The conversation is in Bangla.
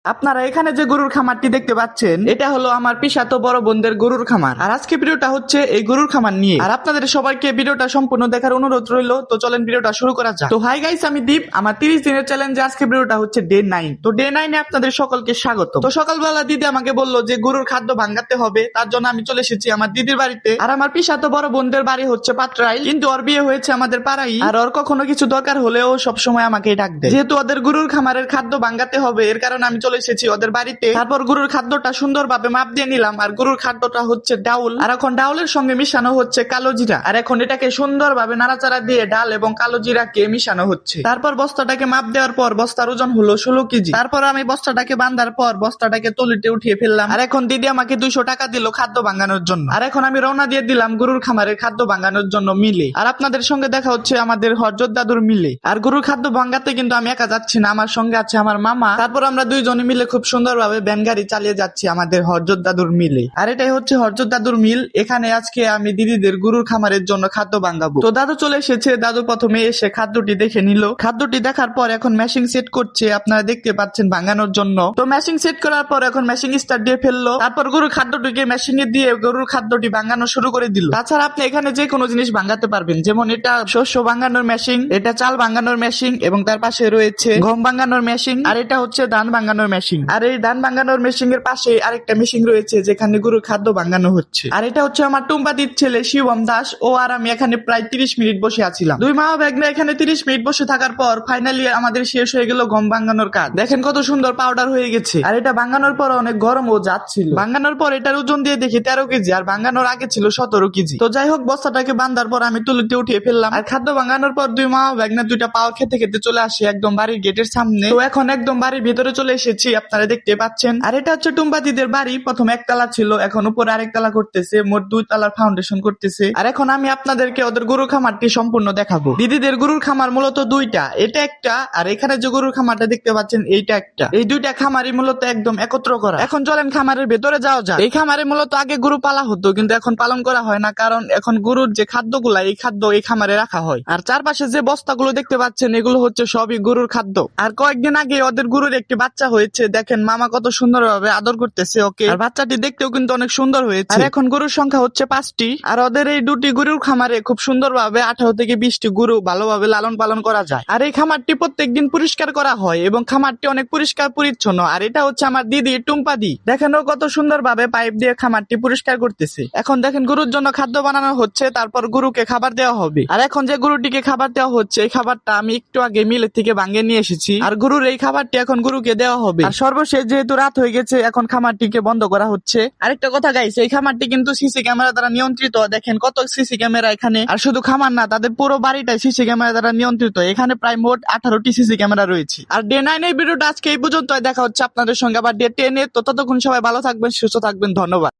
আপনারা এখানে যে গরুর খামারটি দেখতে পাচ্ছেন এটা হলো আমার পিসাতো বড় বোনদের গরুর খামার। আর আজকে ভিডিওটা হচ্ছে এই গরুর খামার নিয়ে। আর আপনাদের সবাইকে ভিডিওটা সম্পূর্ণ দেখার অনুরোধ রইল। তো চলেন ভিডিওটা শুরু করা যাক। তো হাই গাইস, আমি দীপ। আমার 30 দিনের চ্যালেঞ্জে আজকে ভিডিওটা হচ্ছে ডে 9। তো ডে 9 এ আপনাদের সকলকে স্বাগত। তো সকালবেলা দিদি আমাকে বললো যে গরুর খাদ্য ভাঙাতে হবে, তার জন্য আমি চলে এসেছি আমার দিদির বাড়িতে। আর আমার পিসাতো বড় বোনদের বাড়ি হচ্ছে পাত্রাইল, কিন্তু ওর বিয়ে হয়েছে আমাদের পাড়াই। আর ওর কখনো কিছু দরকার হলেও সবসময় আমাকে ডাক দেয়। যেহেতু ওদের গরুর খামারের খাদ্য ভাঙাতে হবে, এর কারণে আমি চলে এসেছি ওদের বাড়িতে। তারপর গরুর খাদ্যটা সুন্দরভাবে মাপ দিয়ে নিলাম। আর গরুর খাদ্যটা হচ্ছে ডাউল, আর এখন ডাউলের সঙ্গে মিশানো হচ্ছে কালো জিরা। আর এখন এটাকে সুন্দরভাবে নাড়াচাড়া দিয়ে ডাল এবং কালো জিরাকে মিশানো হচ্ছে। তারপর বস্তাটাকে মাপ দেওয়ার পর বস্তার ওজন হলো 16 কেজি। তারপর আমি বস্তাটাকে বাঁধার পর বস্তাটাকে তলিতে উঠিয়ে ফেললাম। আর এখন দিদি আমাকে 200 টাকা দিল খাদ্য ভাঙানোর জন্য। আর এখন আমি রওনা দিয়ে দিলাম গরুর খামারের খাদ্য ভাঙানোর জন্য মিলে। আর আপনাদের সঙ্গে দেখা হচ্ছে আমাদের হরজত দাদুর মিলে। আর গরুর খাদ্য ভাঙাতে কিন্তু আমি একা যাচ্ছি না, আমার সঙ্গে আছে আমার মামা। তারপর আমরা দুইজনে মিলে খুব সুন্দরভাবে ভ্যান গাড়ি চালিয়ে যাচ্ছি আমাদের হরজত দাদুর মিলে। আর এটাই হচ্ছে হরজত দাদুর মিল। এখানে আজকে আমি দিদিদের গরুর খামারের জন্য খাদ্য ভাঙাবো। তো দাদু চলে এসেছে। দাদু প্রথমে এসে খাদ্যটি দেখে নিল। খাদ্যটি দেখার পর এখন মেশিং সেট করছে, আপনারা দেখতে পাচ্ছেন ভাঙানোর জন্য। তো মেশিং সেট করার পর এখন মেশিং স্টার্ট দিয়ে ফেললো। তারপর গরুর খাদ্যটিকে মেশিং এ দিয়ে গরুর খাদ্যটি ভাঙানো শুরু করে দিল। তাছাড়া আপনি এখানে যে কোনো জিনিস ভাঙাতে পারবেন, যেমন এটা শস্য ভাঙানোর মেশিন, এটা চাল ভাঙানোর মেশিন, এবং তার পাশে রয়েছে গম ভাঙানোর মেশিন, আর এটা হচ্ছে ধান ভাঙানোর মেশিন। আর এই ধান ভাঙানোর মেশিন এর পাশে আরেকটা মেশিন রয়েছে যেখানে গরুর খাদ্য ভাঙানো হচ্ছে। আর এটা হচ্ছে আমার টুম্পাদির ছেলে শিবম দাস। ও আর আমি এখানে প্রায় 30 মিনিট বসে আছিলাম। দুই মা ব্যাগনে এখানে 30 মিনিট বসে থাকার পর ফাইনালি আমাদের শেষ হয়ে গেল গম ভাঙানোর কাজ। দেখেন কত সুন্দর পাউডার হয়ে গেছে। আর এটা ভাঙানোর পর অনেক গরম ও যাচ্ছিল। ভাঙানোর পর এটার ওজন দিয়ে দেখি 13 কেজি, আর ভাঙানোর আগে ছিল 17 কেজি। তো যাই হোক, বস্তাটাকে বাঁধার পর আমি তুলিতে উঠিয়ে ফেললাম। আর খাদ্য ভাঙানোর পর দুই মা ব্যাগনে দুইটা পাও খেতে খেতে চলে আসে একদম বাড়ির গেটের সামনে। তো এখন একদম বাড়ির ভিতরে চলে এসেছি, আপনারা দেখতে পাচ্ছেন। আর এটা হচ্ছে টুম্পাদিদের বাড়ি। প্রথম একতলা ছিল, এখন উপরে আরেকতলা করতেছে, মোট 2 তলার ফাউন্ডেশন করতেছে। আর এখন আমি আপনাদেরকে ওদের গরুর খামারটি সম্পূর্ণ দেখাবো। দিদিদের গরুর খামার মূলত দুইটা, এটা একটা, আর এখানে যে গরুর খামারটা দেখতে পাচ্ছেন এইটা একটা। এই দুইটা খামারই মূলত একদম একত্র করা। এখন চলেন খামারের ভেতরে যাওয়া যায়। এই খামারে মূলত আগে গরু পালা হতো, কিন্তু এখন পালন করা হয় না, কারণ এখন গরুর যে খাদ্যগুলা এই খাদ্য এই খামারে রাখা হয়। আর চারপাশে যে বস্তাগুলো দেখতে পাচ্ছেন এগুলো হচ্ছে সবই গরুর খাদ্য। আর কয়েকদিন আগে ওদের গরুর একটি বাচ্চা হয়েছে, দেখেন মামা কত সুন্দরভাবে আদর করতেছে ওকে। আর বাচ্চাটি দেখতেও কিন্তু অনেক সুন্দর হয়েছে। আর এখন গরুর সংখ্যা হচ্ছে 5টি। আর ওদের এই 2টি গরুর খামারে খুব সুন্দরভাবে 18 থেকে 20টি গরু ভালোভাবে লালন পালন করা যায়। আর এই খামারটি প্রত্যেকদিন পরিষ্কার করা হয় এবং খামারটি অনেক পরিষ্কার পরিচ্ছন্ন। আর এটা হচ্ছে আমার দিদি টুম্পাদি। দেখেন ও কত সুন্দরভাবে পাইপ দিয়ে খামারটি পরিষ্কার করতেছে। এখন দেখেন গরুর জন্য খাদ্য বানানো হচ্ছে, তারপর গরুকে খাবার দেওয়া হবে। আর এখন যে গরুটিকে খাবার দেওয়া হচ্ছে এই খাবারটা আমি একটু আগে মিলের থেকে ভাঙিয়ে নিয়ে এসেছি। আর গরুর এই খাবারটি এখন গরুকে দেওয়া হবে। আর সর্বশেষ যেহেতু রাত হয়ে গেছে, এখন খামারটিকে বন্ধ করা হচ্ছে। আরেকটা কথা গাইস, এই খামারটি কিন্তু সিসি ক্যামেরা দ্বারা নিয়ন্ত্রিত। দেখেন কত সিসি ক্যামেরা এখানে। আর শুধু খামার না, তাদের পুরো বাড়িটাই সিসি ক্যামেরা দ্বারা নিয়ন্ত্রিত। এখানে প্রায় মোট 18টি সিসি ক্যামেরা রয়েছে। আর ডে 9 এর ভিডিওটা আজকে এই পর্যন্ত। দেখা হচ্ছে আপনাদের সঙ্গে আবার ডে 10 এ। তো ততক্ষণ সবাই ভালো থাকবেন, সুস্থ থাকবেন। ধন্যবাদ।